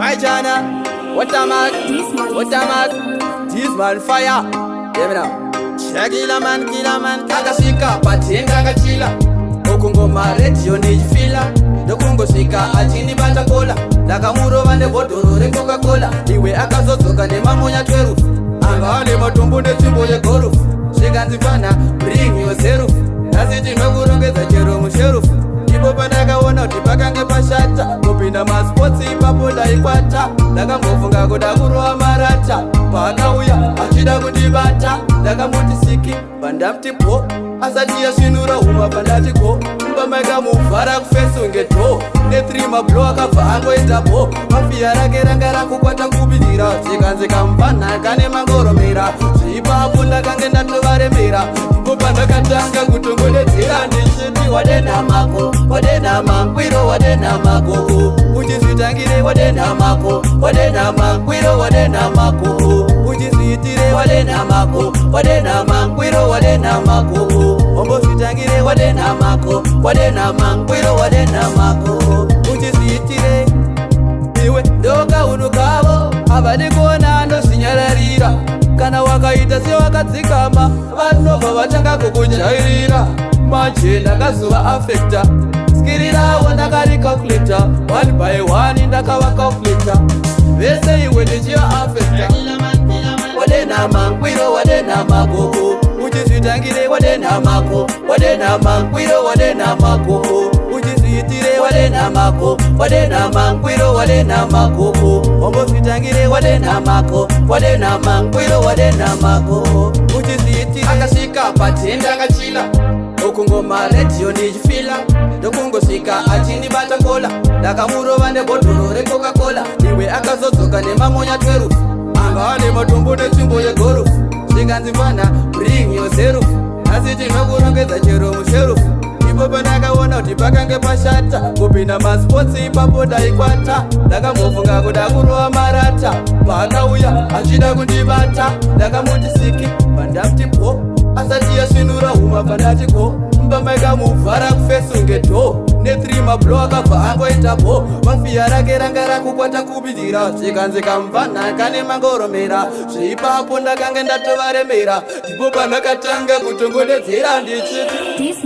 My China, what a man, this man fire. Hear me now. Kila man, kakasika, patenga kachila. Okungoma radio nijifila. Dokungosika, achini batakola. Nakamuro vane botoro re Coca-Cola. Iwe akazotoka ne mamonya tweru. Angane matumbu ne chimbo ye goru. Shikanzifana, bring yourself. Nasiti nokurongeza chero musherufu. Ipo pandakaona kuti pakange pashata. Kupinda masports ipapo ndaikwata. Ndakambofunga kuda kurova marata. Pakauya achida kundibata. Ndakamuti siki pandamti po. Asati yasvinura huma pandati ko. Pamaika muvhara kufesunge to. Ne3 mablo akabva angoendapo. Mafia rake ranga rakukwata kubidira. Zikanzika mbanhaka nemangoromera. Zvipapo ndakange ndatovaremera. Ipo pandakatanga kutongodedzera ndichiti wadena mako, wadena mangwiro, wadena makoko. Uchizvitangire wadena mako, wadena mangwiro, wadena makoko. Uchizviitire wadena mako, wadena mangwiro, wadena makoko. Ombozvitangire wadena mako, wadena mangwiro, wadena makoko. Uchizviitire iwe ndokaunu kavo havadi kuona ndozvinyararira. Kana wakaita sewakadzikama vanobva vatanga kukujairira. Manje ndakazova afekta skiri ravo ndakaricalculata 1 by 1 ndakavacalculata. Vese iwe ndichiva afekta. Wadena mangwiro, wadena makoko. Uchizvitangire wadena mako, wadena mangwiro, wadena makoko. Uchizviitire wadena mako, wadena mangwiro, wadena makoko. Ombozvitangire wadena mako, wadena mangwiro, wadena makoko. Uchizviitire akasvika patenda akachila. Okungoma radio ndichifila. Ndokungosvika achinibata kola. Ndakamurova nebhotoro re Coca-Cola. Iwe akazodzoka nemamonya twerufu. Angane matombo netsvimbo yegorufu. Zvikanzimana bring yourself. Asiti nokurongedza chero musherufu. Ipo pandakaona kuti pakange pashata. Kupinda masports ipapo ndaikwata. Ndakambofunga kuda kurova marata. Pakauya achida kundibata. Ndakamuti siki pandamti po. Asati yasvinura huma pandati ko. Mbamaika muvhara kufesunge to. Ne3 mablo akabva angoitapo. Mafia rake ranga rakukwata kubidira. Zikanzika mbanhaka nemangoromera. Zvipapo ndakange ndatovaremera. Ndipo pandakatanga kutongodedzera ndichiti